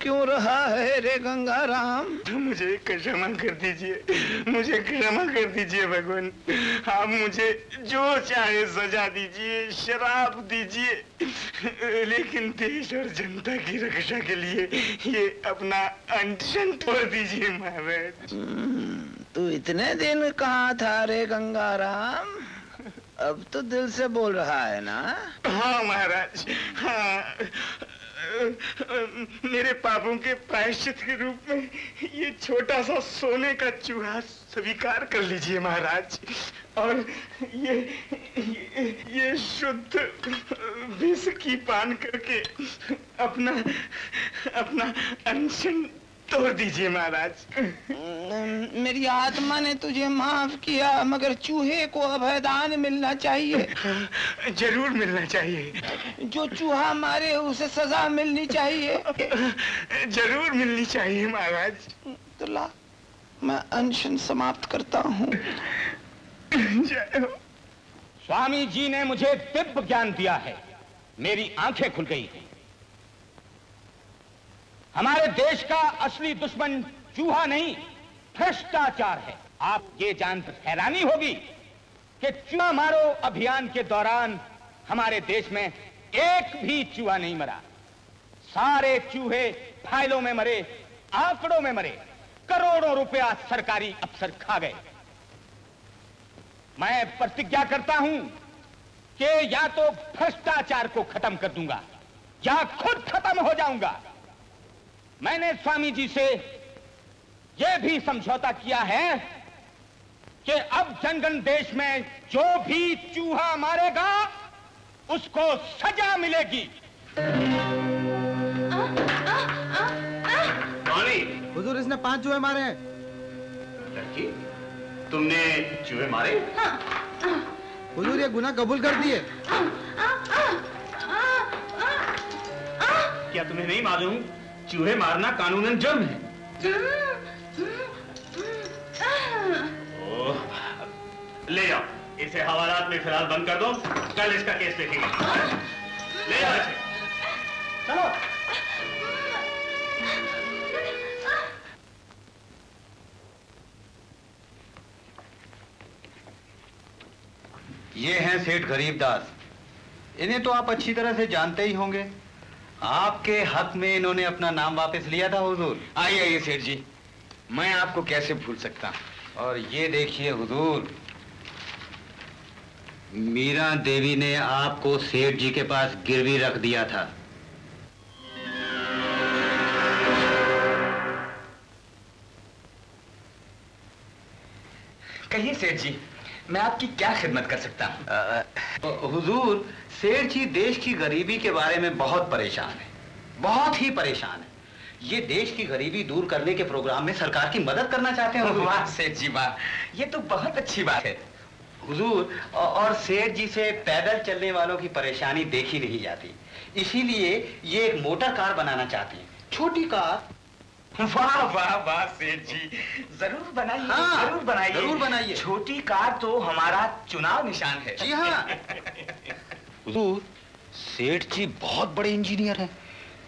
क्यों रहा है रे गंगाराम? मुझे क्षमा कर दीजिए, मुझे क्षमा कर दीजिए भगवान। आप मुझे जो चाहे सजा दीजिए, शराब दीजिए, लेकिन देश और जनता की रक्षा के लिए ये अपना अनशन तोड़ दीजिए महाराज। तू इतने दिन कहाँ था रे गंगाराम? अब तो दिल से बोल रहा है ना? हाँ महाराज, हाँ। मेरे पापों के प्रायश्चित के रूप में ये छोटा सा सोने का चूहा स्वीकार कर लीजिए महाराज, और ये शुद्ध विष की पान करके अपना अनशन तोड़ दीजिए महाराज। मेरी आत्मा ने तुझे माफ किया, मगर चूहे को अभयदान मिलना चाहिए। जरूर मिलना चाहिए। जो चूहा मारे उसे सजा मिलनी चाहिए। जरूर मिलनी चाहिए महाराज। तो ला, मैं अनशन समाप्त करता हूँ। जय हो। स्वामी जी ने मुझे दिव्य ज्ञान दिया है, मेरी आंखें खुल गई हैं। हमारे देश का असली दुश्मन चूहा नहीं, भ्रष्टाचार है। आप ये जानकर हैरानी होगी कि चूहा मारो अभियान के दौरान हमारे देश में एक भी चूहा नहीं मरा। सारे चूहे फाइलों में मरे, आंकड़ों में मरे। करोड़ों रुपया सरकारी अफसर खा गए। मैं प्रतिज्ञा करता हूं कि या तो भ्रष्टाचार को खत्म कर दूंगा या खुद खत्म हो जाऊंगा। मैंने स्वामी जी से यह भी समझौता किया है कि अब जनगण देश में जो भी चूहा मारेगा उसको सजा मिलेगी। हुजूर, इसने 5 चूहे मारे हैं। लड़की, तुमने चूहे मारे? हुजूर, ये गुनाह कबूल कर दिए। क्या तुम्हें नहीं मालूम चूहे मारना कानूनन जुर्म है? ओह, ले जाओ इसे, हवालात में फिलहाल बंद कर दो, कल इसका केस देखेंगे। ले जाओ इसे। चलो। ये हैं सेठ गरीबदास। इन्हें तो आप अच्छी तरह से जानते ही होंगे। आपके हक में इन्होंने अपना नाम वापस लिया था हुजूर। आइए आइए सेठ जी, मैं आपको कैसे भूल सकता। और ये देखिए हुजूर, मीरा देवी ने आपको सेठ जी के पास गिरवी रख दिया था। कहिए सेठ जी, मैं आपकी क्या खिदमत कर सकता हूँ? हुजूर, सेठ जी देश की गरीबी के बारे में बहुत परेशान है, बहुत ही परेशान है। ये देश की गरीबी दूर करने के प्रोग्राम में सरकार की मदद करना चाहते हैं। वाह सेठ जी वाह, ये तो बहुत अच्छी बात है हुजूर। और सेठ जी से पैदल चलने वालों की परेशानी देखी नहीं जाती, इसीलिए ये एक मोटर कार बनाना चाहती है, छोटी कार। वाह वाह वाह सेठ जी, जरूर बनाइए। हाँ, जरूर बनाइए, जरूर बनाइए। छोटी कार तो हमारा चुनाव निशान है। जी हाँ। हुजूर, सेठ जी बहुत बड़े इंजीनियर हैं।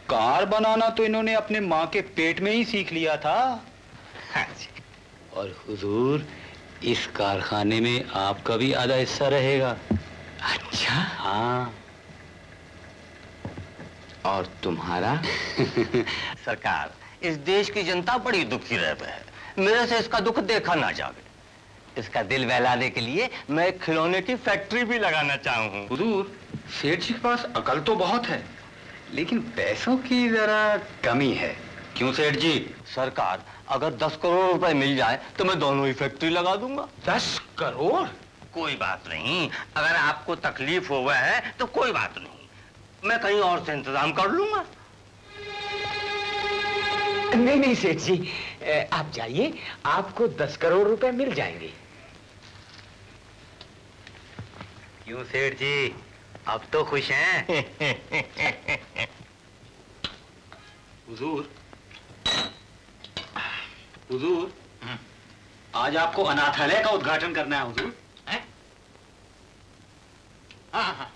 कार बनाना तो इन्होंने अपने माँ के पेट में ही सीख लिया था। हाँ जी। और हुजूर, इस कारखाने में आपका भी आधा हिस्सा रहेगा। अच्छा। हाँ। और तुम्हारा? सरकार, इस देश की जनता बड़ी दुखी रहती है। मेरे से इसका दुख देखा ना जावे। इसका दिल बहलाने के लिए मैं एक खिलौने की फैक्ट्री भी लगाना चाहूँ। हुजूर, सेठ जी के पास अकल तो बहुत है, लेकिन पैसों की जरा कमी है। क्यों सेठ जी? सरकार, अगर 10 करोड़ रुपए मिल जाए तो मैं दोनों ही फैक्ट्री लगा दूंगा। 10 करोड़? कोई बात नहीं, अगर आपको तकलीफ हुआ है तो कोई बात नहीं, मैं कहीं और से इंतजाम कर लूंगा। नहीं नहीं सेठ जी, आप जाइए, आपको 10 करोड़ रुपए मिल जाएंगे। क्यों सेठ जी, अब तो खुश हैं? हुजूर, हुजूर, आज आपको अनाथालय का उद्घाटन करना है हुजूर। हाँ हाँ,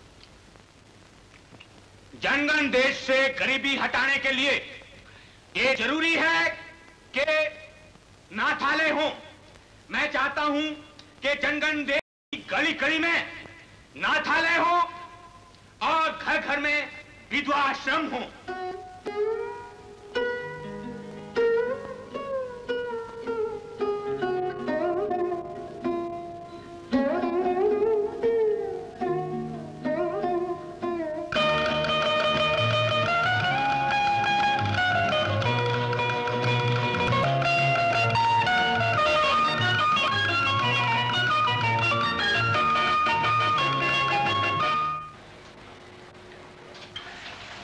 जनगण देश से गरीबी हटाने के लिए ये जरूरी है कि नाथालय हो। मैं चाहता हूं कि जनगण देश की गली गली में नाथालय हो और घर घर में विधवा आश्रम हो।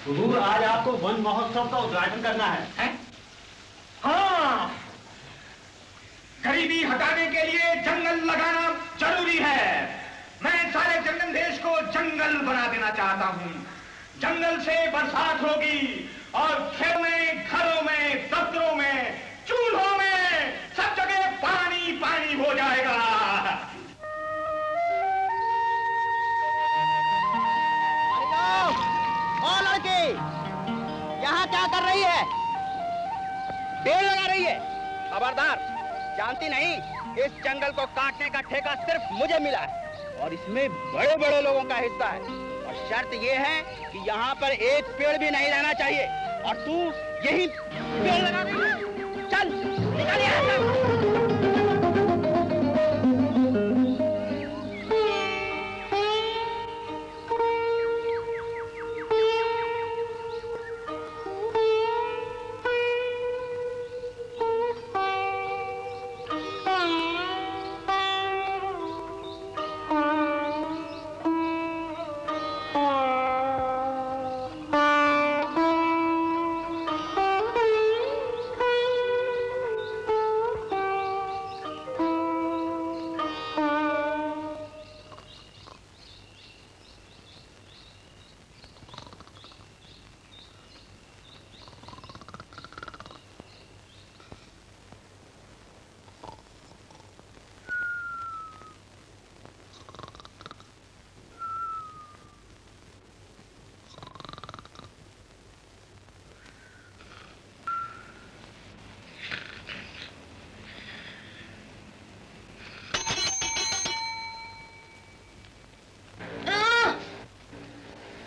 हुजूर, आज आपको वन महोत्सव का उद्घाटन करना है? हाँ, गरीबी हटाने के लिए जंगल लगाना जरूरी है। मैं सारे जंगल देश को जंगल बना देना चाहता हूँ। जंगल से बरसात होगी और खेतों में, घरों में, दफ्तरों में, चूल्हों में, सब जगह पानी पानी हो जाएगा। ओ लड़की, यहाँ क्या कर रही है? पेड़ लगा रही है। खबरदार, जानती नहीं इस जंगल को काटने का ठेका सिर्फ मुझे मिला है और इसमें बड़े बड़े लोगों का हिस्सा है। और शर्त यह है कि यहाँ पर एक पेड़ भी नहीं रहना चाहिए। और तू यही पेड़ लगा रही है। चल निकल यहाँ से।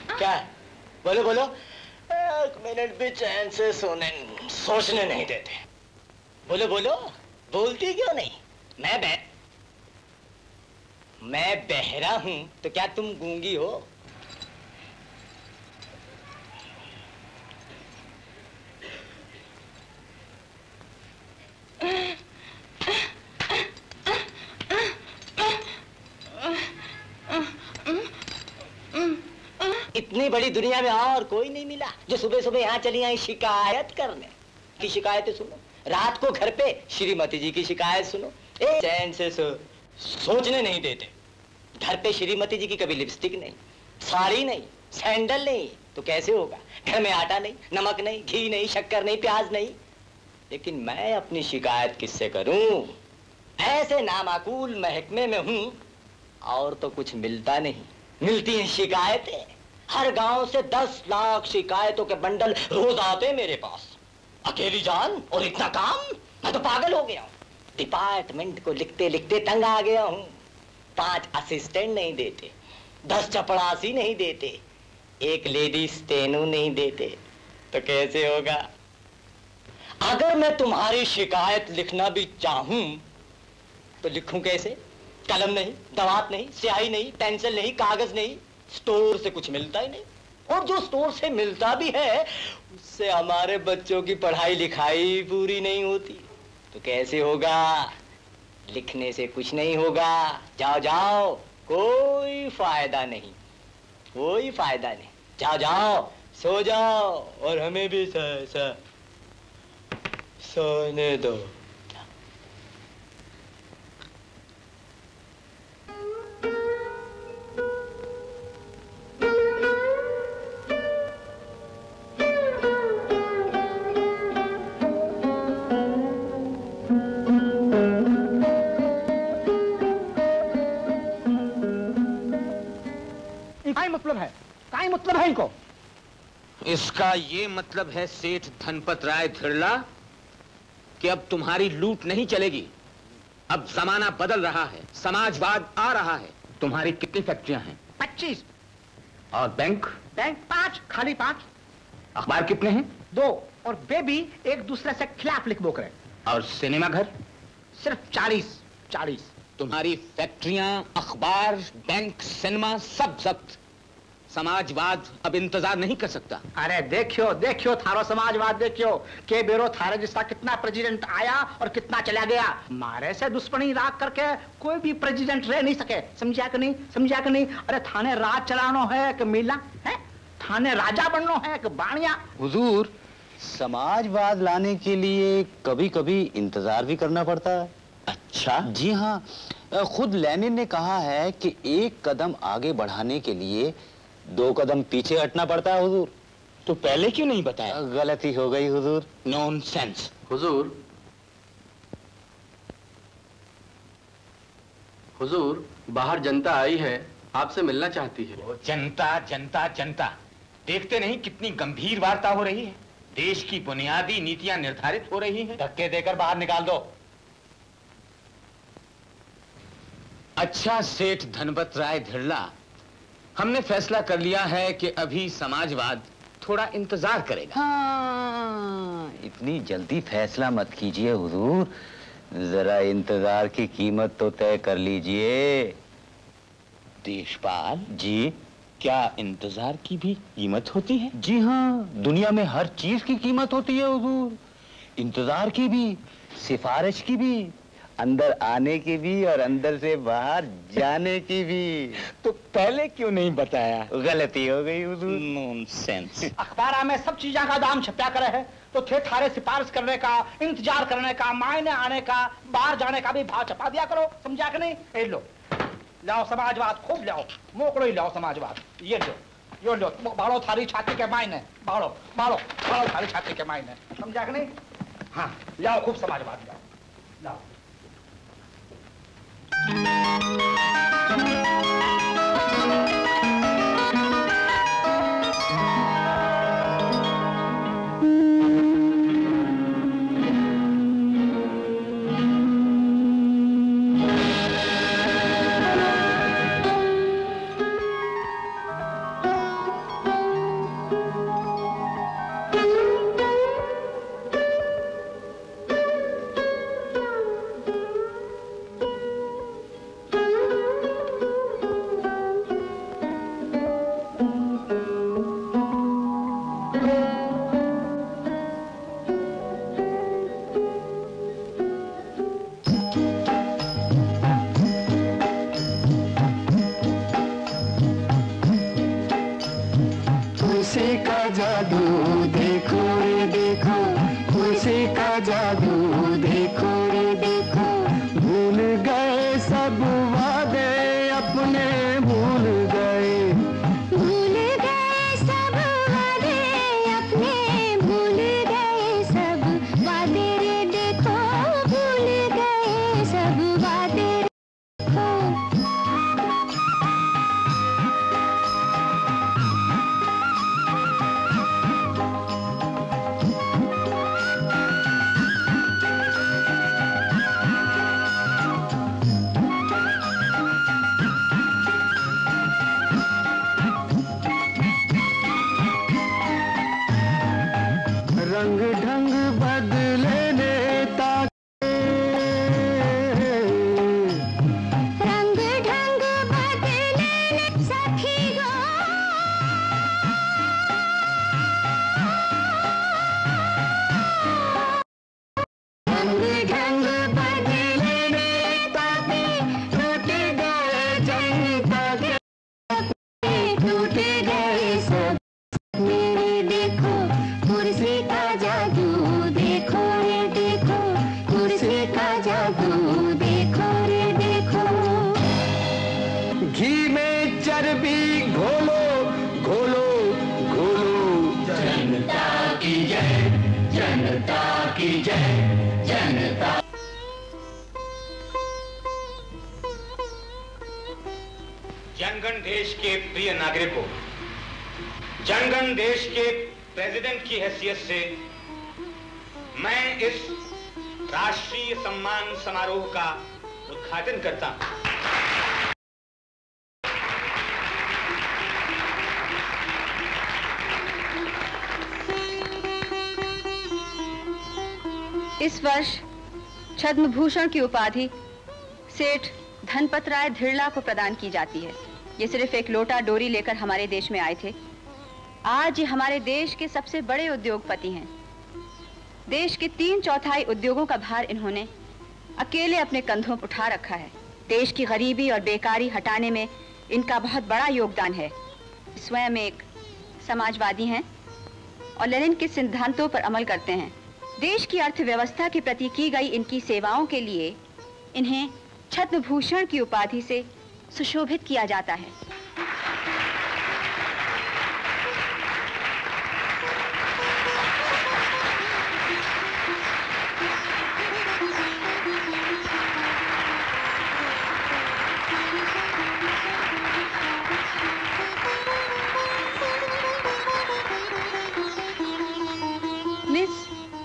क्या है? बोलो बोलो। एक मिनट भी चैन से सोचने नहीं देते। बोलो बोलो, बोलती क्यों नहीं? मैं बहरा हूं तो क्या तुम गूंगी हो? इतनी बड़ी दुनिया में और कोई नहीं मिला जो सुबह सुबह यहाँ चली आई शिकायत करने की। शिकायतें सुनो, रात को घर पे श्रीमती जी की शिकायत सुनो। एक चैन से सोचने नहीं देते। घर पे श्रीमती जी की कभी लिपस्टिक नहीं, साड़ी नहीं, सैंडल नहीं, तो कैसे होगा? घर में आटा नहीं, नमक नहीं, घी नहीं, शक्कर नहीं, प्याज नहीं। लेकिन मैं अपनी शिकायत किससे करूं? ऐसे नामाकूल महकमे में हूं और तो कुछ मिलता नहीं। मिलती हैं शिकायतें। हर गांव से 10 लाख शिकायतों के बंडल रोज आते मेरे पास। अकेली जान और इतना काम, मैं तो पागल हो गया हूँ। डिपार्टमेंट को लिखते लिखते तंग आ गया हूँ। 5 असिस्टेंट नहीं देते, 10 चपड़ासी नहीं देते, 1 लेडी स्टेनो नहीं देते, तो कैसे होगा? अगर मैं तुम्हारी शिकायत लिखना भी चाहूं तो लिखूं कैसे? कलम नहीं, दवात नहीं, स्याही नहीं, पेंसिल नहीं, कागज नहीं, स्टोर से कुछ मिलता ही नहीं। और जो स्टोर से मिलता भी है उससे हमारे बच्चों की पढ़ाई लिखाई पूरी नहीं होती, तो कैसे होगा? लिखने से कुछ नहीं होगा। जाओ जाओ, कोई फायदा नहीं, कोई फायदा नहीं। जाओ जाओ, सो जाओ और हमें भी सोने दो। मतलब है इनको? इसका ये मतलब है सेठ धनपत राय धिरला कि अब तुम्हारी लूट नहीं चलेगी। अब जमाना बदल रहा है, समाजवाद आ रहा है। तुम्हारी कितनी फैक्ट्रियां हैं? 25। और बैंक? बैंक 5, खाली 5। अखबार कितने हैं? 2, और वे भी एक दूसरे से खिलाफ लिख बोक रहे। और सिनेमा घर? सिर्फ 40। तुम्हारी फैक्ट्रियां, अखबार, बैंक, सिनेमा सब जब्त। समाजवाद अब इंतजार नहीं कर सकता। अरे देखियो थारो समाजवाद देखियो के बेरो थारे जिसका कितना प्रेसिडेंट आया और कितना चला गया। मारे से दुश्मनी राग करके कोई भी प्रेसिडेंट रह नहीं सके। समझा कि नहीं? अरे थाने राज चलानो है कि मिला है, थाने राजा बननो है कि बाणिया। हुजूर, समाजवाद लाने के लिए कभी कभी इंतजार भी करना पड़ता है। अच्छा? जी हाँ, खुद लेनिन ने कहा है कि एक कदम आगे बढ़ाने के लिए 2 कदम पीछे हटना पड़ता है हुजूर। तो पहले क्यों नहीं बताया? गलती हो गई हुजूर। नॉनसेंस। हुजूर, बाहर जनता आई है, आपसे मिलना चाहती है। वो जनता देखते नहीं कितनी गंभीर वार्ता हो रही है। देश की बुनियादी नीतियां निर्धारित हो रही हैं। धक्के देकर बाहर निकाल दो। अच्छा सेठ धनपत राय धिरला, हमने फैसला कर लिया है कि अभी समाजवाद थोड़ा इंतजार करेगा। हाँ, इतनी जल्दी फैसला मत कीजिए हुजूर, जरा इंतजार की कीमत तो तय कर लीजिए। देशपाल जी, क्या इंतजार की भी कीमत होती है? जी हाँ, दुनिया में हर चीज की कीमत होती है हुजूर। इंतजार की भी, सिफारिश की भी, अंदर आने की भी और अंदर से बाहर जाने की भी। तो पहले क्यों नहीं बताया? गलती हो गई हुजूर। नॉनसेंस। अखबार में सब चीजों का दाम छपा करे है, तो थे थारे सिफारिश करने का, इंतजार करने का, मायने आने का, बाहर जाने का भी भाव छपा दिया करो। समझा कि नहीं? ए लो, लाओ समाजवाद, खूब लाओ, मोकड़ो ही लाओ समाजवाद। ये लो बाड़ो थारी छाती के मायने, बाड़ो थारी छाती के मायने। समझा कि नहीं? हाँ, लाओ खूब समाजवाद लाओ। जनगण देश के प्रिय नागरिकों, जनगण देश के प्रेसिडेंट की हैसियत से मैं इस राष्ट्रीय सम्मान समारोह का उद्घाटन करता हूं। इस वर्ष छद्म भूषण की उपाधि सेठ धनपत राय धिरला को प्रदान की जाती है। ये सिर्फ एक लोटा डोरी लेकर हमारे देश में आए थे। आज ये हमारे देश के सबसे बड़े उद्योगपति हैं। देश के 3/4 उद्योगों का भार इन्होंने अकेले अपने कंधों पर उठा रखा है। देश की गरीबी और बेकारी हटाने में इनका बहुत बड़ा योगदान है। स्वयं एक समाजवादी हैं और लेनिन के सिद्धांतों पर अमल करते हैं। देश की अर्थव्यवस्था के प्रति की गई इनकी सेवाओं के लिए इन्हें छद्म भूषण की उपाधि से सुशोभित किया जाता है।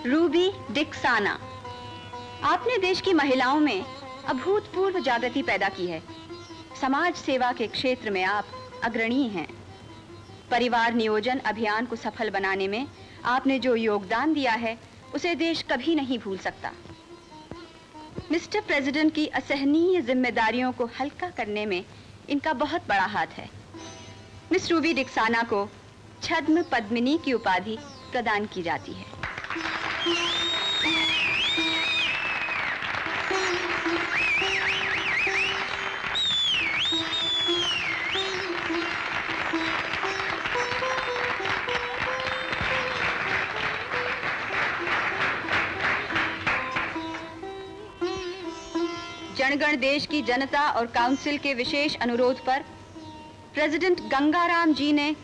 रूबी डिक्साना, आपने देश की महिलाओं में अभूतपूर्व जागृति पैदा की है। समाज सेवा के क्षेत्र में आप अग्रणी हैं। परिवार नियोजन अभियान को सफल बनाने में आपने जो योगदान दिया है उसे देश कभी नहीं भूल सकता। मिस्टर प्रेसिडेंट की असहनीय जिम्मेदारियों को हल्का करने में इनका बहुत बड़ा हाथ है। मिस रूबी डिक्साना को छद्म पद्मिनी की उपाधि प्रदान की जाती है। जनगण देश की जनता और काउंसिल के विशेष अनुरोध पर प्रेसिडेंट गंगाराम जी ने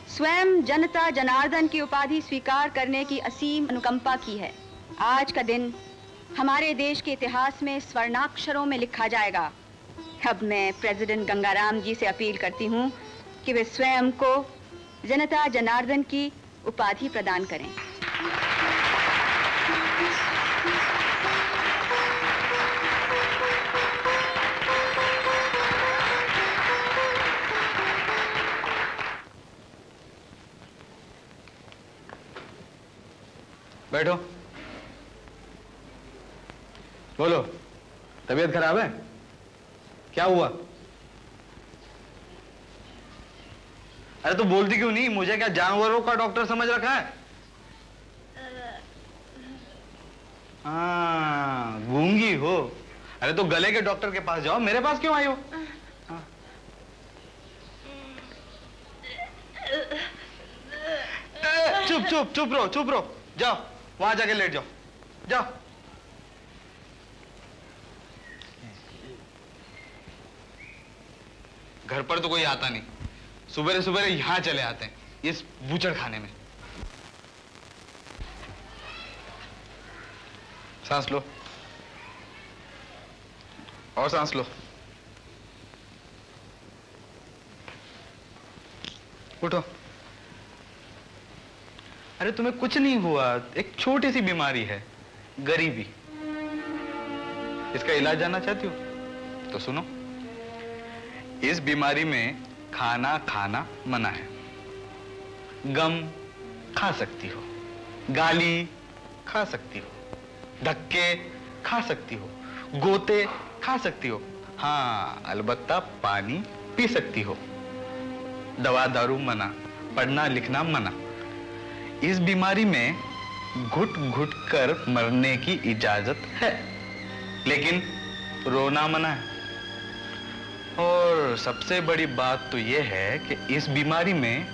स्वयं जनता जनार्दन की उपाधि स्वीकार करने की असीम अनुकंपा की है। आज का दिन हमारे देश के इतिहास में स्वर्णाक्षरों में लिखा जाएगा। अब मैं प्रेसिडेंट गंगाराम जी से अपील करती हूं कि वे स्वयं को जनता जनार्दन की उपाधि प्रदान करें। बैठो। बोलो, तबीयत खराब है? क्या हुआ? अरे तो बोलती क्यों नहीं? मुझे क्या जानवरों का डॉक्टर समझ रखा है? हाँ, गूंगी हो? अरे तो गले के डॉक्टर के पास जाओ, मेरे पास क्यों आई हो? चुप चुप चुप रहो, चुप रहो। जाओ वहां जाके लेट जाओ, जाओ। घर पर तो कोई आता नहीं, सुबह सुबह यहां चले आते हैं इस बूचड़ खाने में। सांस लो और सांस लो। उठो। अरे तुम्हें कुछ नहीं हुआ, एक छोटी सी बीमारी है, गरीबी। इसका इलाज जानना चाहती हो तो सुनो। इस बीमारी में खाना खाना मना है। गम खा सकती हो, गाली खा सकती हो, धक्के खा सकती हो, गोते खा सकती हो। हाँ, अलबत्ता पानी पी सकती हो। दवा दारू मना, पढ़ना लिखना मना। इस बीमारी में घुट घुट कर मरने की इजाजत है, लेकिन रोना मना है। और सबसे बड़ी बात तो यह है कि इस बीमारी में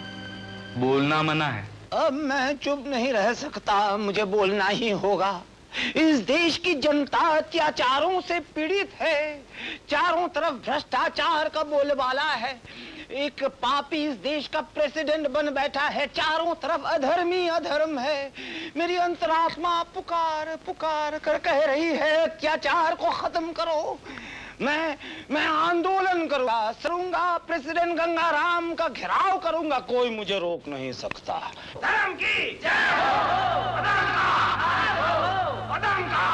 बोलना मना है। अब मैं चुप नहीं रह सकता, मुझे बोलना ही होगा। इस देश की जनता अत्याचारों से पीड़ित है। चारों तरफ भ्रष्टाचार का बोलबाला है। एक पापी इस देश का प्रेसिडेंट बन बैठा है। चारों तरफ अधर्मी अधर्म है। मेरी अंतरात्मा पुकार पुकार कर कह रही है, अत्याचार को खत्म करो। मैं आंदोलन करूंगा, प्रेसिडेंट गंगाराम का घेराव करूंगा, कोई मुझे रोक नहीं सकता। धर्म की जय हो, अदम का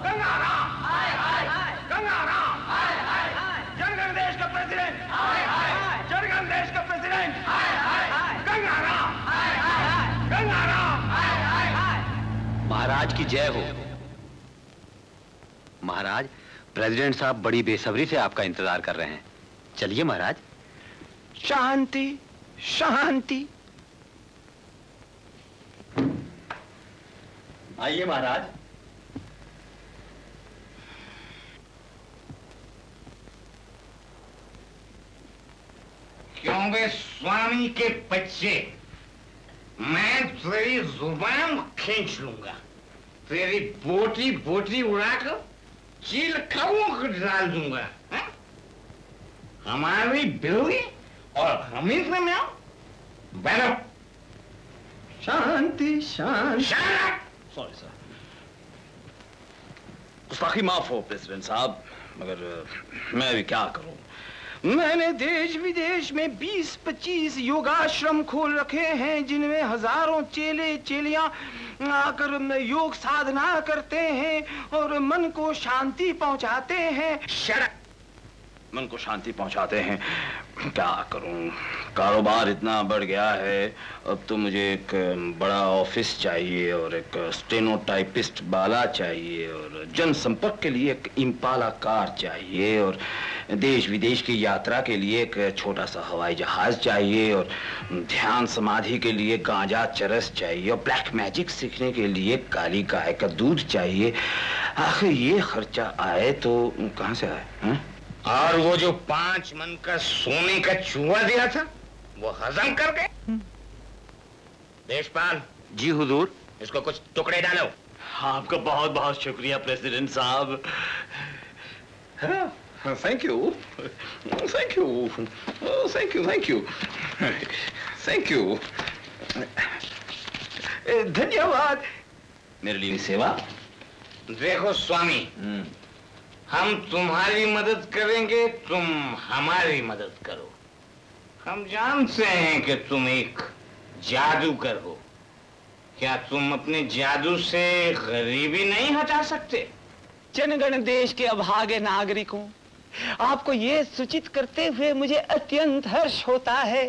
गंगाराम, गंगाराम, जनगण देश का प्रेसिडेंट, जनगण देश का प्रेसिडेंट, गंगाराम, गंगाराम। महाराज की जय हो। महाराज, प्रेसिडेंट साहब बड़ी बेसब्री से आपका इंतजार कर रहे हैं। चलिए महाराज। शांति, शांति। आइए महाराज। क्यों बे स्वामी के बच्चे, मैं तेरी जुबान खींच लूंगा, तेरी बोटी बोटी उड़ाकर चील कौओं को डाल दूंगा। है? हमारी बिल्ली और हम ही से मियाओ। बैठो। शांति, शांति। सॉरी सर, गुस्ताखी माफ हो प्रेसिडेंट साहब, मगर मैं भी क्या करूं। मैंने देश विदेश में 20-25 योगाश्रम खोल रखे हैं, जिनमें हजारों चेले चेलियां आकर योग साधना करते हैं और मन को शांति पहुंचाते हैं। मन को शांति पहुंचाते हैं। क्या करूं, कारोबार इतना बढ़ गया है, अब तो मुझे एक बड़ा ऑफिस चाहिए और एक स्टेनोटाइपिस्ट बाला चाहिए और जनसंपर्क के लिए एक इम्पाला कार चाहिए और देश विदेश की यात्रा के लिए एक छोटा सा हवाई जहाज चाहिए और ध्यान समाधि के लिए गांजा चरस चाहिए और ब्लैक मैजिक सीखने के लिए काली गाय का दूध चाहिए। आखिर ये खर्चा आए तो कहां से आए? हैं? और वो जो 5 मन का सोने का चूहा दिया था, वो हजम कर गए। देशपाल जी हुजूर। इसको कुछ टुकड़े डालो। आपका बहुत बहुत शुक्रिया प्रेसिडेंट साहब। Thank you, thank you, thank you, thank you, thank you, धन्यवाद। मेरे लिए सेवा। देखो स्वामी, हम तुम्हारी मदद करेंगे, तुम हमारी मदद करो। हम जानते हैं कि तुम एक जादूगर हो। क्या तुम अपने जादू से गरीबी नहीं हटा सकते? जनगण देश के अभागे नागरिकों, आपको ये सूचित करते हुए मुझे अत्यंत हर्ष होता है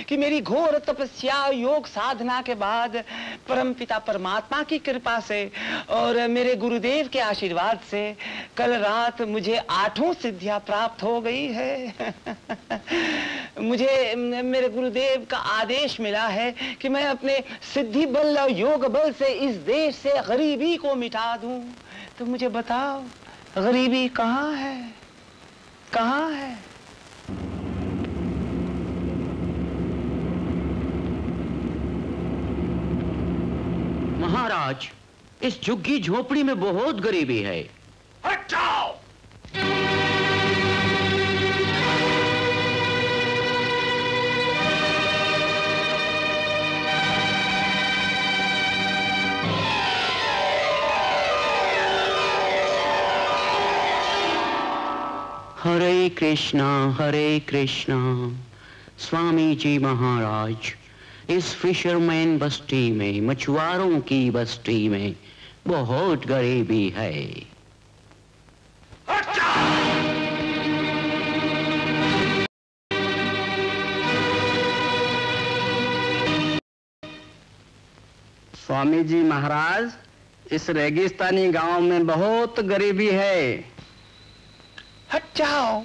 कि मेरी घोर तपस्या योग साधना के बाद परमपिता परमात्मा की कृपा से और मेरे गुरुदेव के आशीर्वाद से कल रात मुझे 8 सिद्धियां प्राप्त हो गई है। मुझे मेरे गुरुदेव का आदेश मिला है कि मैं अपने सिद्धि बल और योग बल से इस देश से गरीबी को मिटा दूं। तो मुझे बताओ, गरीबी कहाँ है, कहाँ है? महाराज, इस झुग्गी झोपड़ी में बहुत गरीबी है। हटाओ! हरे कृष्णा, स्वामी जी महाराज, इस फिशरमैन बस्ती में, मछुआरों की बस्ती में बहुत गरीबी है। स्वामी जी महाराज, इस रेगिस्तानी गांव में बहुत गरीबी है। हट जाओ।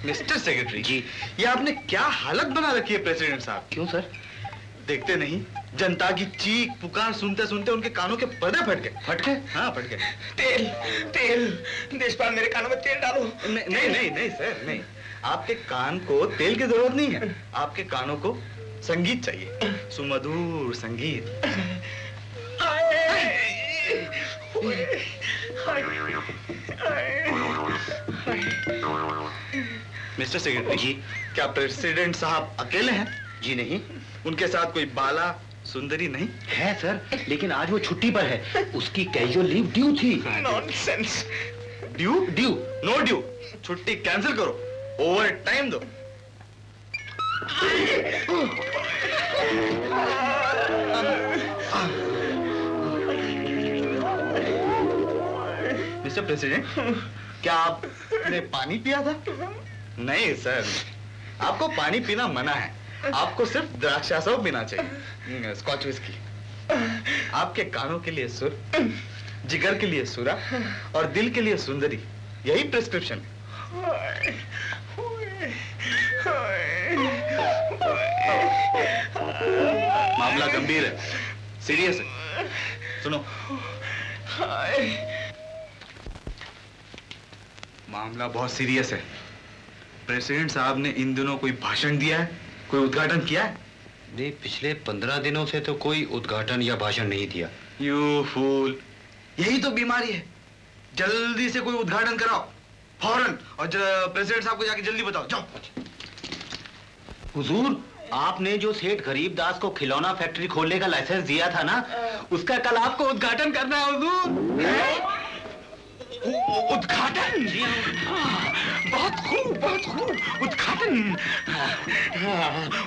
मिस्टर सेक्रेटरी जी, ये आपने क्या हालत बना रखी है प्रेसिडेंट साहब? क्यों सर? देखते नहीं, जनता की चीख पुकार सुनते सुनते उनके कानों के पर्दे फट गए। फट गए? हाँ, फट गए। तेल तेल देशपाल, मेरे कानों में तेल डालो। नहीं सर, नहीं। आपके कान को तेल की जरूरत नहीं है, आपके कानों को संगीत चाहिए, सुमधुर संगीत। मिस्टर सेक्रेटरी जी, क्या प्रेसिडेंट साहब अकेले हैं? जी नहीं। उनके साथ कोई बाला सुंदरी नहीं है सर, लेकिन आज वो छुट्टी पर है। उसकी कैजुअल लीव ड्यू थी। नॉनसेंस। ड्यू? No due. छुट्टी कैंसिल करो, ओवर टाइम दो। मिस्टर प्रेसिडेंट, क्या आपने पानी पिया था? नहीं सर, आपको पानी पीना मना है। आपको सिर्फ द्राक्षासव पीना चाहिए, स्कॉच विस्की। आपके कानों के लिए सुर, जिगर के लिए सुरा और दिल के लिए सुंदरी, यही प्रिस्क्रिप्शन है। मामला गंभीर है, सीरियस है। सुनो, मामला बहुत सीरियस है। प्रेसिडेंट साहब ने इन दिनों कोई भाषण दिया है, कोई उद्घाटन किया है? नहीं, पिछले 15 दिनों से तो कोई उद्घाटन या भाषण नहीं दिया। यू फूल, यही तो बीमारी है। जल्दी से कोई उद्घाटन कराओ, फौरन, और प्रेसिडेंट साहब को जाके जल्दी बताओ, जाओ। हुजूर, आपने जो सेठ गरीबदास को खिलौना फैक्ट्री खोलने का लाइसेंस दिया था ना, उसका कल आपको उद्घाटन करना है हुजूर। उद्घाटन? बहुत खूब, बहुत खूब। उद्घाटन,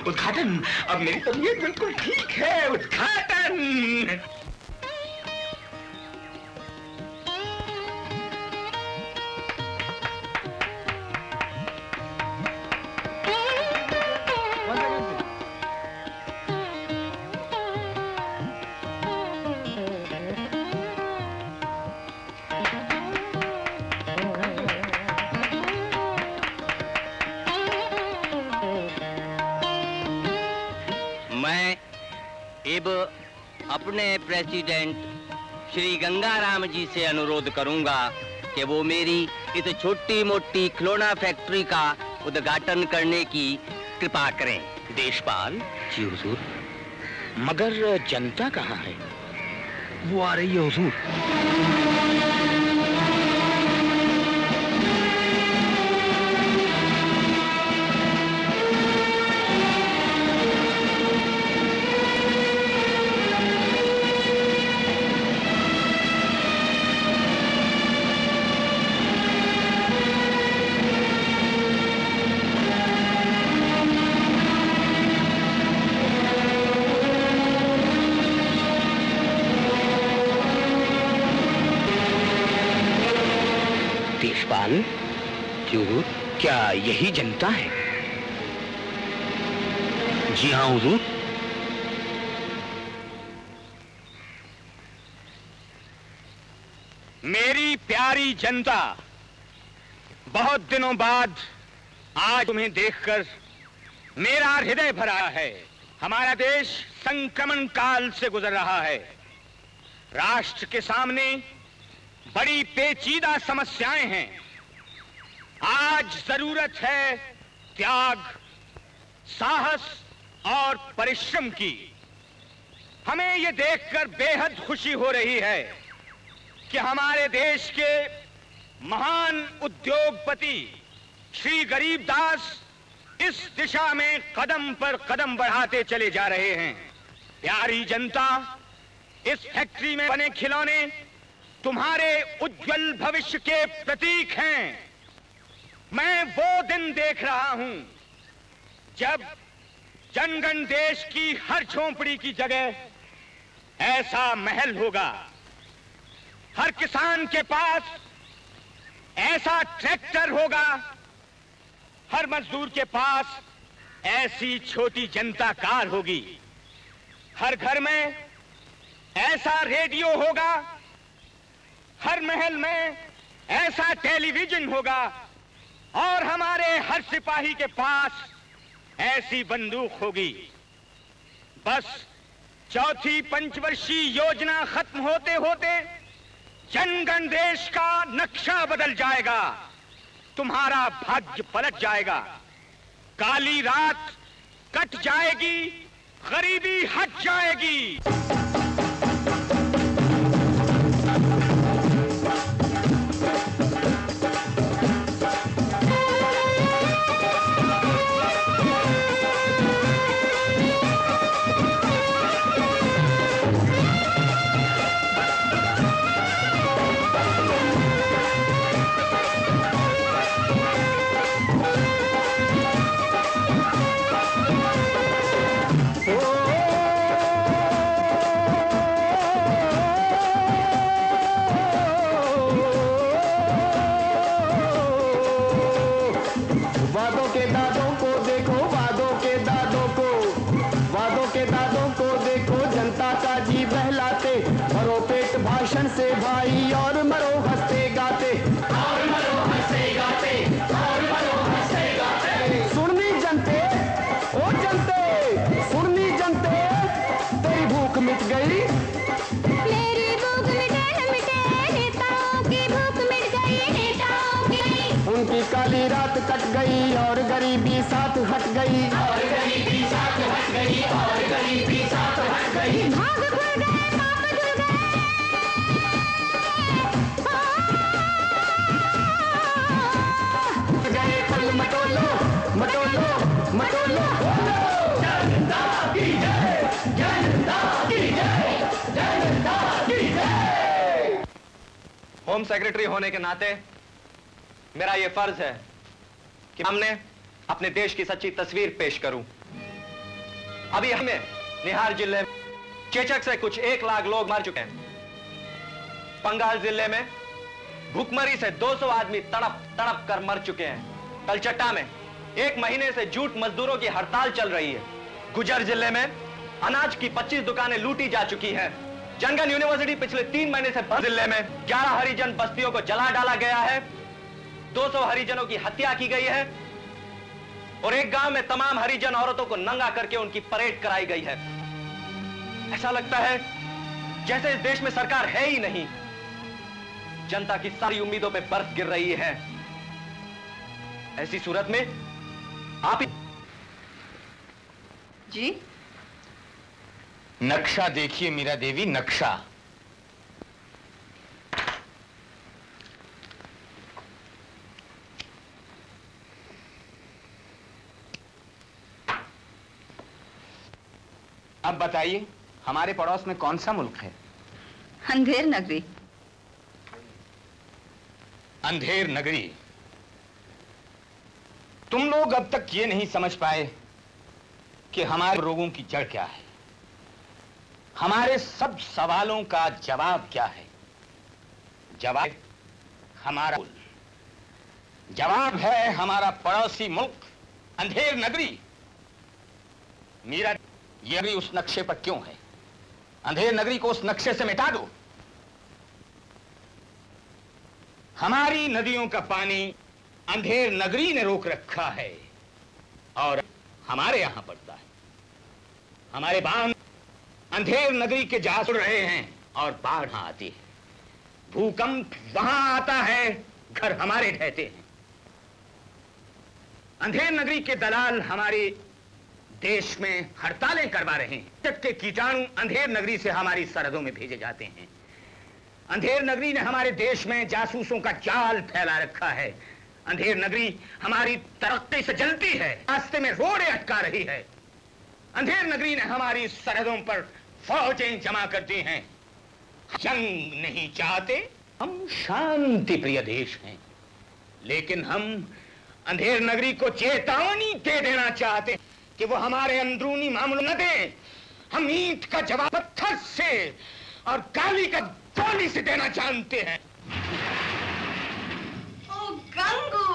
उद्घाटन। अब मेरी तबीयत बिल्कुल ठीक है। उद्घाटन। अपने प्रेसिडेंट श्री गंगाराम जी से अनुरोध करूंगा कि वो मेरी इस छोटी मोटी खिलौना फैक्ट्री का उद्घाटन करने की कृपा करें। देशपाल जी हुजूर। मगर जनता कहाँ है? वो आ रही है हुजूर। हुजूर, क्या यही जनता है? जी हाँ हुजूर। मेरी प्यारी जनता, बहुत दिनों बाद आज तुम्हें देखकर मेरा हृदय भरा है। हमारा देश संक्रमण काल से गुजर रहा है। राष्ट्र के सामने बड़ी पेचीदा समस्याएं हैं। आज जरूरत है त्याग, साहस और परिश्रम की। हमें यह देखकर बेहद खुशी हो रही है कि हमारे देश के महान उद्योगपति श्री गरीबदास इस दिशा में कदम पर कदम बढ़ाते चले जा रहे हैं। प्यारी जनता, इस फैक्ट्री में बने खिलौने तुम्हारे उज्जवल भविष्य के प्रतीक हैं। मैं वो दिन देख रहा हूं जब जनगण देश की हर झोंपड़ी की जगह ऐसा महल होगा, हर किसान के पास ऐसा ट्रैक्टर होगा, हर मजदूर के पास ऐसी छोटी जनता कार होगी, हर घर में ऐसा रेडियो होगा, हर महल में ऐसा टेलीविजन होगा और हमारे हर सिपाही के पास ऐसी बंदूक होगी। बस चौथी पंचवर्षीय योजना खत्म होते होते जनगण देश का नक्शा बदल जाएगा, तुम्हारा भाग्य पलट जाएगा, काली रात कट जाएगी, गरीबी हट जाएगी। से भाई और मरो हंसते गाते, और मरो हंसते गाते, और मरो हंसते गाते। सुननी जनते, ओ जनते, सुननी जनते, तेरी भूख मिट गई, मेरी भूख मिटे न मिटे, नेताओं की भूख मिट गई, नेताओं की। उनकी काली रात कट गई और गरीबी साथ हट गई, और गरीबी साथ हट गई, और गरीबी साथ हट गई। भाग खुल गए, पाप धुल गए, मटोलो मटोलो मटोलो। जनता की जय, जनता की जय, जनता की जय। होम सेक्रेटरी होने के नाते मेरा यह फर्ज है कि हमने अपने देश की सच्ची तस्वीर पेश करूं। अभी हमें निहार जिले में चेचक से कुछ 1 लाख लोग मर चुके हैं। बंगाल जिले में भूखमरी से 200 आदमी तड़प तड़प कर मर चुके हैं। कलचट्टा में 1 महीने से जूट मजदूरों की हड़ताल चल रही है। गुजर जिले में अनाज की 25 दुकानें लूटी जा चुकी हैं। जनगण यूनिवर्सिटी पिछले 3 महीने से बंद। जिले में 11 हरिजन बस्तियों को जला डाला गया है, 200 हरिजनों की हत्या की गई है और एक गांव में तमाम हरिजन औरतों को नंगा करके उनकी परेड कराई गई है। ऐसा लगता है जैसे इस देश में सरकार है ही नहीं। जनता की सारी उम्मीदों पे बर्फ गिर रही है। ऐसी सूरत में आप जी नक्शा देखिए मीरा देवी, नक्शा। अब बताइए हमारे पड़ोस में कौन सा मुल्क है? अंधेर नगरी। अंधेर नगरी। तुम लोग अब तक ये नहीं समझ पाए कि हमारे रोगों की जड़ क्या है, हमारे सब सवालों का जवाब क्या है। जवाब हमारा जवाब है हमारा पड़ोसी मुल्क अंधेर नगरी। मीरा, ये भी उस नक्शे पर क्यों है? अंधेर नगरी को उस नक्शे से मिटा दो। हमारी नदियों का पानी अंधेर नगरी ने रोक रखा है और हमारे यहां पड़ता है। हमारे बांध अंधेर नगरी के जा सुड़ रहे हैं और बाढ़ आती है, भूकंप वहां आता है, घर हमारे ढहते हैं। अंधेर नगरी के दलाल हमारे देश में हड़तालें करवा रहे हैं। तक के कीटाणु अंधेर नगरी से हमारी सरहदों में भेजे जाते हैं। अंधेर नगरी ने हमारे देश में जासूसों का जाल फैला रखा है। अंधेर नगरी हमारी तरक्की से जलती है, रास्ते में रोड़े अटका रही है। अंधेर नगरी ने हमारी सरहदों पर फौजें जमा कर दी हैं। जंग नहीं चाहते, हम शांति प्रिय देश हैं, लेकिन हम अंधेर नगरी को चेतावनी दे देना चाहते हैं कि वो हमारे अंदरूनी मामलों न दें। हम ईंट का जवाब पत्थर से और गाली का गोली से देना जानते हैं। ओह गंगू,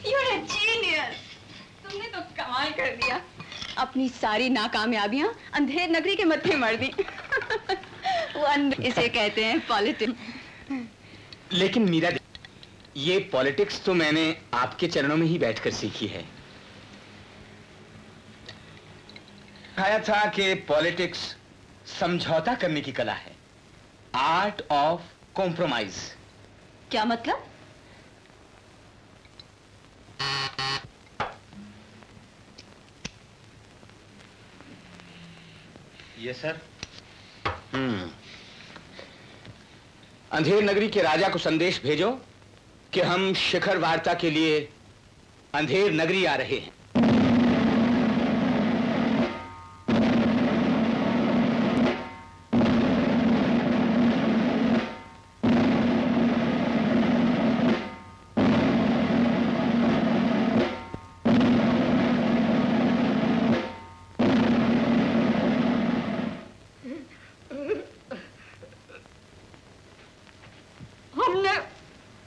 you're a genius। तुमने तो कमाल कर दिया। अपनी सारी नाकामयाबियां अंधेर नगरी के मत्थे मर दी। इसे कहते हैं पॉलिटिक्स। लेकिन मीरा, ये पॉलिटिक्स तो मैंने आपके चरणों में ही बैठकर सीखी है। कहा था कि पॉलिटिक्स समझौता करने की कला है, आर्ट ऑफ कॉम्प्रोमाइज। क्या मतलब? Yes sir. अंधेर नगरी के राजा को संदेश भेजो कि हम शिखर वार्ता के लिए अंधेर नगरी आ रहे हैं।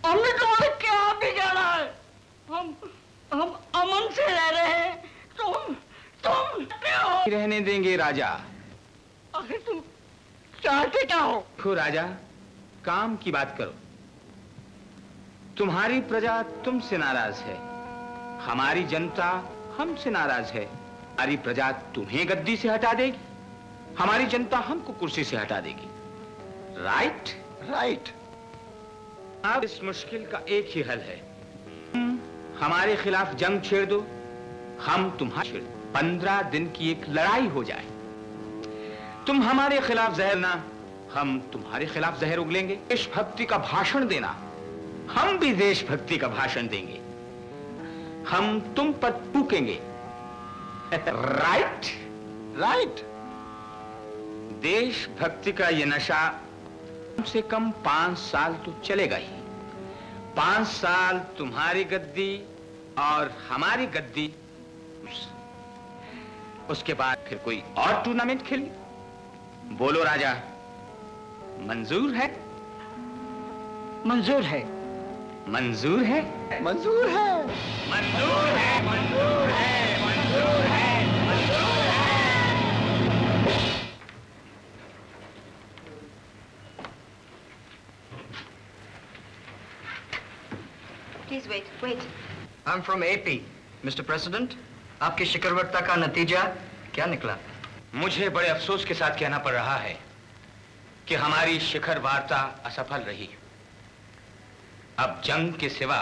हमने तुम्हारे क्या बिगाड़ा है? हम अमन से रह रहे हैं, तुम रहने देंगे राजा। आखिर तुम चाहते क्या हो? देखो राजा, काम की बात करो। तुम्हारी प्रजा तुमसे नाराज है, हमारी जनता हमसे नाराज है। हमारी प्रजा तुम्हें गद्दी से हटा देगी, हमारी जनता हमको कुर्सी से हटा देगी। राइट? राइट। अब इस मुश्किल का एक ही हल है, हमारे खिलाफ जंग छेड़ दो, हम तुम्हारे छेड़ दो। 15 दिन की एक लड़ाई हो जाए। तुम हमारे खिलाफ जहर ना, हम तुम्हारे खिलाफ जहर उगलेंगे। देशभक्ति का भाषण देना, हम भी देशभक्ति का भाषण देंगे। हम तुम पर थूकेंगे। राइट? राइट। देशभक्ति का ये नशा कम से कम 5 साल तो चलेगा ही। 5 साल तुम्हारी गद्दी और हमारी गद्दी, उसके बाद फिर कोई और टूर्नामेंट खेली। बोलो राजा, मंजूर है? मंजूर है। मंजूर है? मंजूर है। मंजूर है। मंजूर है। मंजूर है। मंजूर है। Please wait, wait. I'm from AP, Mr. President. आपकी शिखरवार्ता का नतीजा क्या निकला? मुझे बड़े अफसोस के साथ कहना पड़ रहा है कि हमारी शिखर वार्ता असफल रही। अब जंग के सिवा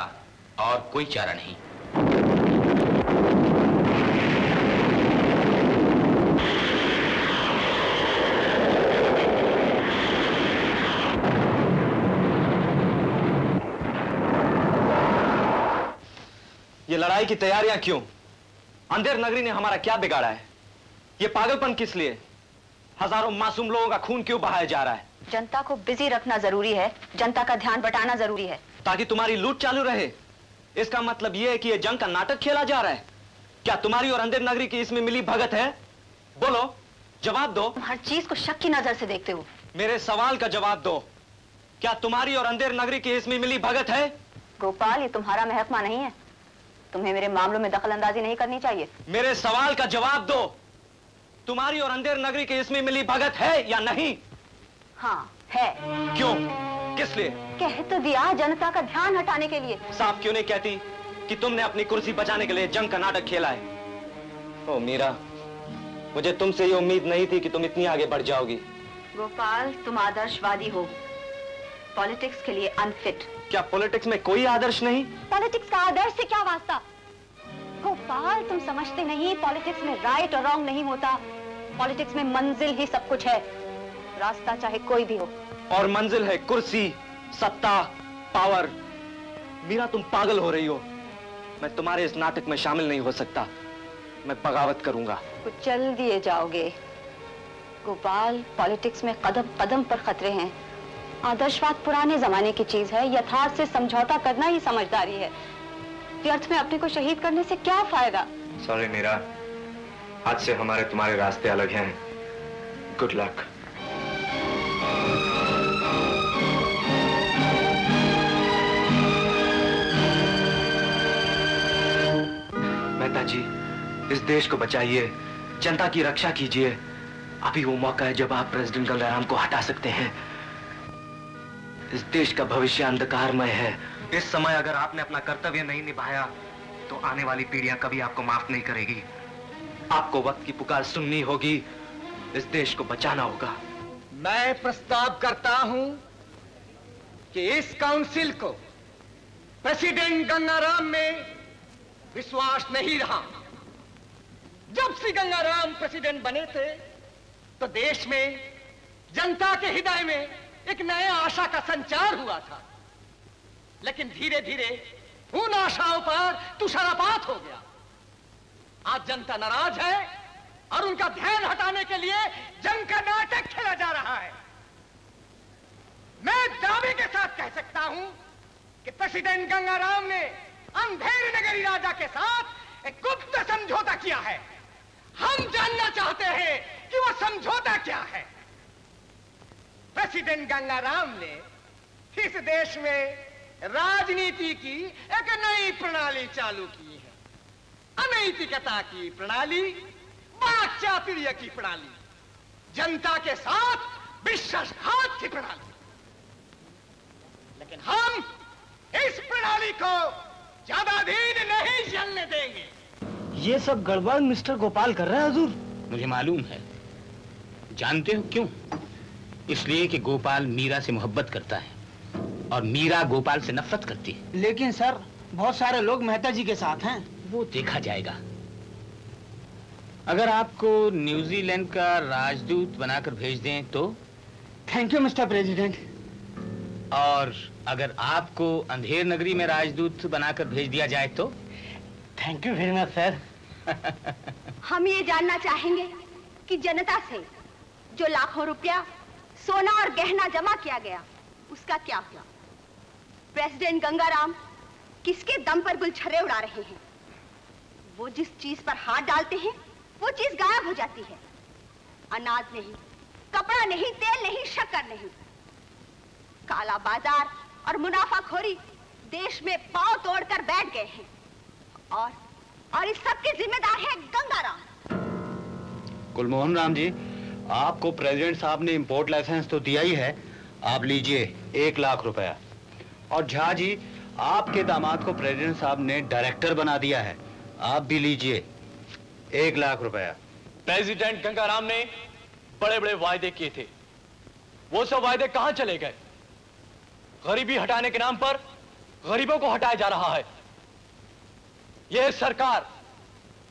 और कोई चारा नहीं। ये लड़ाई की तैयारियां क्यों? अंधेर नगरी ने हमारा क्या बिगाड़ा है? ये पागलपन किस लिए? हजारों मासूम लोगों का खून क्यों बहाया जा रहा है? जनता को बिजी रखना जरूरी है, जनता का ध्यान बटाना जरूरी है, ताकि तुम्हारी लूट चालू रहे। इसका मतलब यह है कि यह जंग का नाटक खेला जा रहा है। क्या तुम्हारी और अंधेर नगरी की इसमें मिली भगत है? बोलो, जवाब दो। तुम हर चीज को शक की नजर से देखते हो। मेरे सवाल का जवाब दो। क्या तुम्हारी और अंधेर नगरी की इसमें मिली भगत है? गोपाल, ये तुम्हारा महकमा नहीं है, तुम्हें मेरे मामलों में दखल अंदाजी नहीं करनी चाहिए। मेरे सवाल का जवाब दो। तुम्हारी और अंधेर नगरी की इसमें मिली भगत है या नहीं? हाँ, है। क्यों? किस लिए? कह तो दिया, जनता का ध्यान हटाने के लिए। साफ क्यों नहीं कहती कि तुमने अपनी कुर्सी बचाने के लिए जंग का नाटक खेला है? ओ मीरा, मुझे तुमसे ये उम्मीद नहीं थी कि तुम इतनी आगे बढ़ जाओगी। गोपाल, तुम आदर्शवादी हो, पॉलिटिक्स के लिए अनफिट। क्या पॉलिटिक्स में कोई आदर्श नहीं? पॉलिटिक्स का आदर्श से क्या वास्ता? गोपाल, तुम समझते नहीं, पॉलिटिक्स में राइट और रॉन्ग नहीं होता। पॉलिटिक्स में मंजिल ही सब कुछ है, रास्ता चाहे कोई भी हो। और मंजिल है कुर्सी, सत्ता, पावर। मीरा, तुम पागल हो रही हो। मैं तुम्हारे इस नाटक में शामिल नहीं हो सकता। मैं बगावत करूंगा। कुचल दिए जाओगे। गोपाल, पॉलिटिक्स में कदम कदम पर खतरे हैं। आदर्शवाद पुराने जमाने की चीज है, यथार्थ से समझौता करना ही समझदारी है। व्यर्थ में अपने को शहीद करने से क्या फायदा? सॉरी मीरा, आज से हमारे तुम्हारे रास्ते अलग हैं। Good luck. मेहता जी, इस देश को बचाइए, जनता की रक्षा कीजिए। अभी वो मौका है जब आप प्रेसिडेंट गंगाराम को हटा सकते हैं। इस देश का भविष्य अंधकारमय है। इस समय अगर आपने अपना कर्तव्य नहीं निभाया तो आने वाली पीढ़ियां कभी आपको माफ नहीं करेगी। आपको वक्त की पुकार सुननी होगी, इस देश को बचाना होगा। मैं प्रस्ताव करता हूं कि इस काउंसिल को प्रेसिडेंट गंगाराम में विश्वास नहीं रहा। जब श्री गंगाराम प्रेसिडेंट बने थे तो देश में जनता के हृदय में एक नए आशा का संचार हुआ था, लेकिन धीरे धीरे उन आशाओं पर तुषारपात हो गया। आज जनता नाराज है और उनका ध्यान हटाने के लिए जंग का नाटक खेला जा रहा है। मैं दावे के साथ कह सकता हूं कि प्रेसिडेंट गंगाराम ने अंधेरी नगरी राजा के साथ एक गुप्त समझौता किया है। हम जानना चाहते हैं कि वो समझौता क्या है। प्रेसिडेंट गंगाराम ने इस देश में राजनीति की एक नई प्रणाली चालू की है। अनैतिकता की प्रणाली, वाक्चातुर्य की प्रणाली, जनता के साथ विश्वासघात की प्रणाली। लेकिन हम इस प्रणाली को ज्यादा दिन नहीं चलने देंगे। ये सब गड़बड़ मिस्टर गोपाल कर रहे हैं हुजूर। मुझे मालूम है। जानते हो क्यों? इसलिए कि गोपाल मीरा से मोहब्बत करता है और मीरा गोपाल से नफरत करती है। लेकिन सर, बहुत सारे लोग मेहता जी के साथ हैं। वो देखा जाएगा। अगर आपको न्यूजीलैंड का राजदूत बनाकर भेज दें तो? Thank you mister president. और अगर आपको अंधेर नगरी में राजदूत बनाकर भेज दिया जाए तो? Thank you very much sir. हम ये जानना चाहेंगे कि जनता से जो लाखों रुपया सोना और गहना जमा किया गया उसका क्या हुआ? प्रेसिडेंट गंगाराम किसके दम पर गुलछर्रे उड़ा रहे हैं? वो जिस चीज पर हाथ डालते हैं वो चीज गायब हो जाती है। अनाज नहीं, कपड़ा नहीं, तेल नहीं, शक्कर नहीं। काला बाजार और मुनाफाखोरी देश में पांव तोड़कर बैठ गए हैं और इस सब के जिम्मेदार है गंगाराम। कुलमोहन राम जी, आपको प्रेसिडेंट साहब ने इंपोर्ट लाइसेंस तो दिया ही है, आप लीजिए 1 लाख रुपया। और झा जी, आपके दामाद को प्रेसिडेंट साहब ने डायरेक्टर बना दिया है, आप भी लीजिए 1 लाख रुपया। प्रेसिडेंट गंगाराम ने बड़े बड़े वायदे किए थे, वो सब वायदे कहां चले गए? गरीबी हटाने के नाम पर गरीबों को हटाया जा रहा है। यह सरकार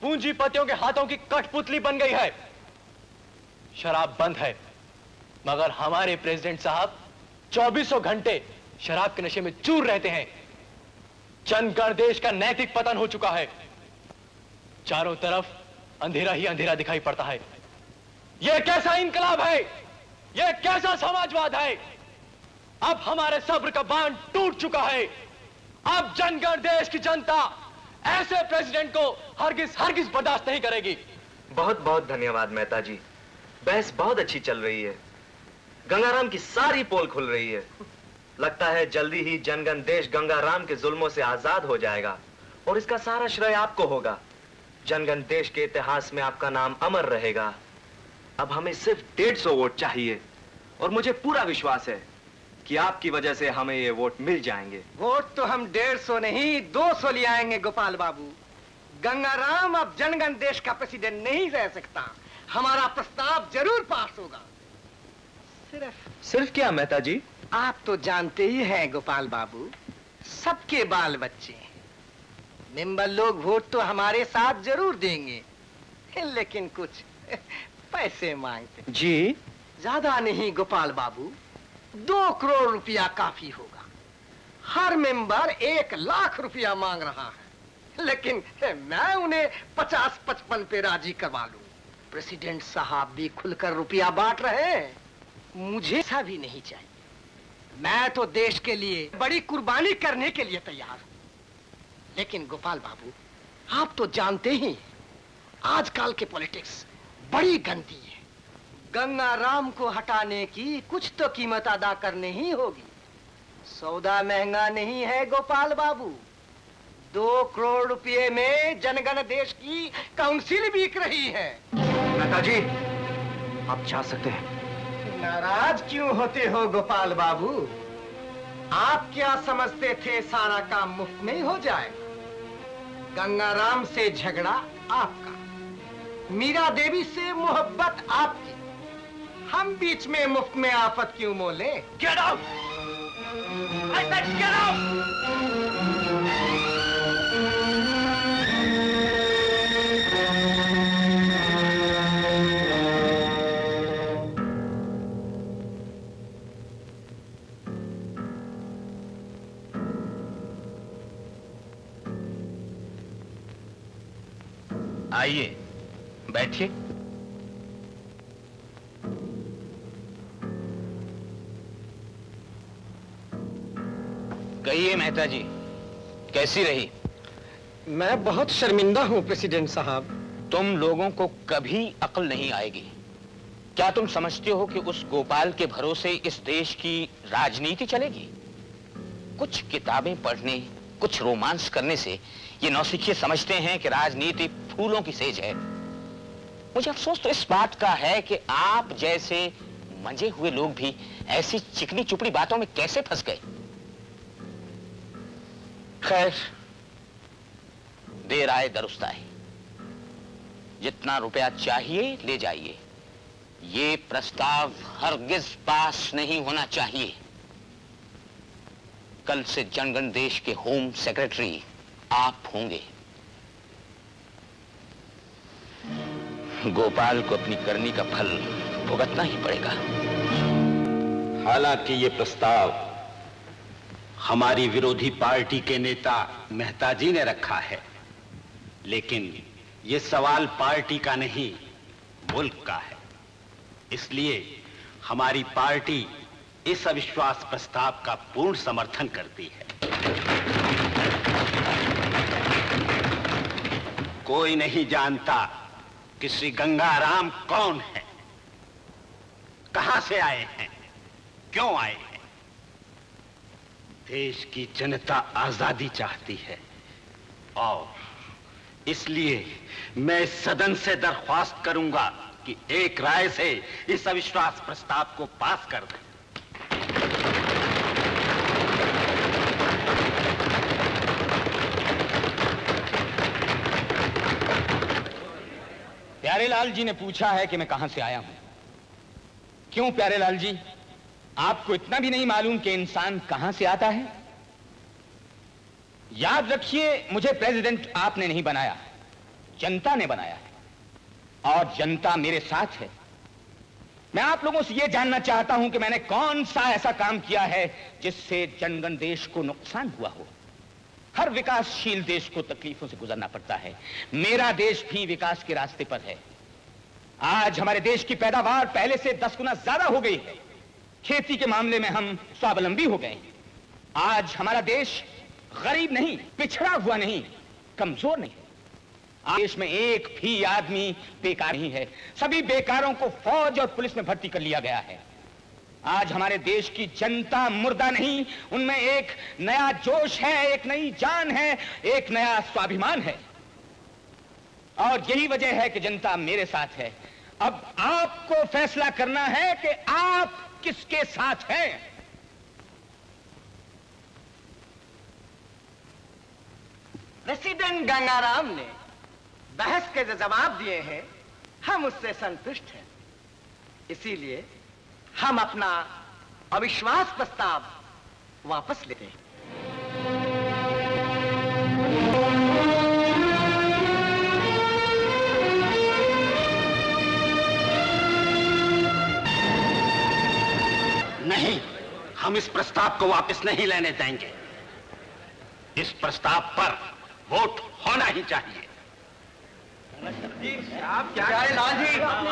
पूंजीपतियों के हाथों की कठपुतली बन गई है। शराब बंद है, मगर हमारे प्रेसिडेंट साहब 24 घंटे शराब के नशे में चूर रहते हैं। जनगण देश का नैतिक पतन हो चुका है। चारों तरफ अंधेरा ही अंधेरा दिखाई पड़ता है। यह कैसा इनकलाब है? यह कैसा समाजवाद है? अब हमारे सब्र का बांध टूट चुका है। अब जनगण देश की जनता ऐसे प्रेसिडेंट को हरगिज बर्दाश्त नहीं करेगी। बहुत बहुत धन्यवाद मेहता जी, बहस बहुत अच्छी चल रही है। गंगाराम की सारी पोल खुल रही है। लगता है जल्दी ही जनगण देश गंगाराम के जुल्मों से आजाद हो जाएगा और इसका सारा श्रेय आपको होगा। जनगण देश के इतिहास में आपका नाम अमर रहेगा। अब हमें सिर्फ 150 वोट चाहिए और मुझे पूरा विश्वास है कि आपकी वजह से हमें ये वोट मिल जाएंगे। वोट तो हम 150 नहीं 200 ले आएंगे गोपाल बाबू। गंगाराम अब जनगण देश का प्रेसिडेंट नहीं रह सकता। हमारा प्रस्ताव जरूर पास होगा। सिर्फ क्या मेहता जी? आप तो जानते ही हैं गोपाल बाबू, सबके बाल बच्चे। मेंबर लोग वोट तो हमारे साथ जरूर देंगे, लेकिन कुछ पैसे मांगते। जी? ज्यादा नहीं गोपाल बाबू, 2 करोड़ रुपया काफी होगा। हर मेंबर 1 लाख रुपया मांग रहा है, लेकिन मैं उन्हें 50-55 पे राजी करवा लूं। प्रेसिडेंट साहब भी खुलकर रुपया बांट रहे हैं, मुझे ऐसा भी नहीं चाहिए। मैं तो देश के लिए बड़ी कुर्बानी करने के लिए तैयार हूं। लेकिन गोपाल बाबू, आप तो जानते ही आजकल के पॉलिटिक्स बड़ी गंदी है। गंगाराम को हटाने की कुछ तो कीमत अदा करनी ही होगी। सौदा महंगा नहीं है गोपाल बाबू। 2 करोड़ रुपए में जनगण देश की काउंसिल बिक रही है। मेहता जी, आप जा सकते हैं। नाराज क्यों होते हो गोपाल बाबू? आप क्या समझते थे सारा काम मुफ्त में ही हो जाएगा? गंगाराम से झगड़ा आपका, मीरा देवी से मोहब्बत आपकी, हम बीच में मुफ्त में आफत क्यों मोले? Get out! I said get out! आइए, बैठिए। कहिए मेहता जी, कैसी रही? मैं बहुत शर्मिंदा हूं प्रेसिडेंट साहब। तुम लोगों को कभी अक्ल नहीं आएगी। क्या तुम समझते हो कि उस गोपाल के भरोसे इस देश की राजनीति चलेगी? कुछ किताबें पढ़ने, कुछ रोमांस करने से ये नौसिखिए समझते हैं कि राजनीति फूलों की सेज है। मुझे अफसोस तो इस बात का है कि आप जैसे मंजे हुए लोग भी ऐसी चिकनी चुपड़ी बातों में कैसे फंस गए। खैर, देर आए दुरुस्त आए। जितना रुपया चाहिए ले जाइए। ये प्रस्ताव हरगिज पास नहीं होना चाहिए। कल से जनगण देश के होम सेक्रेटरी आप होंगे। गोपाल को अपनी करनी का फल भुगतना ही पड़ेगा। हालांकि ये प्रस्ताव हमारी विरोधी पार्टी के नेता मेहता जी ने रखा है, लेकिन ये सवाल पार्टी का नहीं, मुल्क का है। इसलिए हमारी पार्टी इस अविश्वास प्रस्ताव का पूर्ण समर्थन करती है। कोई नहीं जानता कि श्री गंगाराम कौन है, कहां से आए हैं, क्यों आए हैं। देश की जनता आजादी चाहती है और इसलिए मैं इस सदन से दरख्वास्त करूंगा कि एक राय से इस अविश्वास प्रस्ताव को पास कर दें। प्यारेलाल जी ने पूछा है कि मैं कहां से आया हूं। क्यों प्यारेलाल जी, आपको इतना भी नहीं मालूम कि इंसान कहां से आता है? याद रखिए, मुझे प्रेसिडेंट आपने नहीं बनाया, जनता ने बनाया है और जनता मेरे साथ है। मैं आप लोगों से यह जानना चाहता हूं कि मैंने कौन सा ऐसा काम किया है जिससे जनगण देश को नुकसान हुआ हो। हर विकासशील देश को तकलीफों से गुजरना पड़ता है। मेरा देश भी विकास के रास्ते पर है। आज हमारे देश की पैदावार पहले से 10 गुना ज्यादा हो गई है। खेती के मामले में हम स्वावलंबी हो गए। आज हमारा देश गरीब नहीं, पिछड़ा हुआ नहीं, कमजोर नहीं। देश में एक भी आदमी बेकार नहीं है। सभी बेकारों को फौज और पुलिस में भर्ती कर लिया गया है। आज हमारे देश की जनता मुर्दा नहीं, उनमें एक नया जोश है, एक नई जान है, एक नया स्वाभिमान है। और यही वजह है कि जनता मेरे साथ है। अब आपको फैसला करना है कि आप किसके साथ हैं। प्रेसिडेंट गंगाराम ने बहस के जो जवाब दिए हैं, हम उससे संतुष्ट हैं। इसीलिए हम अपना अविश्वास प्रस्ताव वापस लेते हैं। नहीं, हम इस प्रस्ताव को वापस नहीं लेने देंगे। इस प्रस्ताव पर वोट होना ही चाहिए। आप क्या लाल जी, आप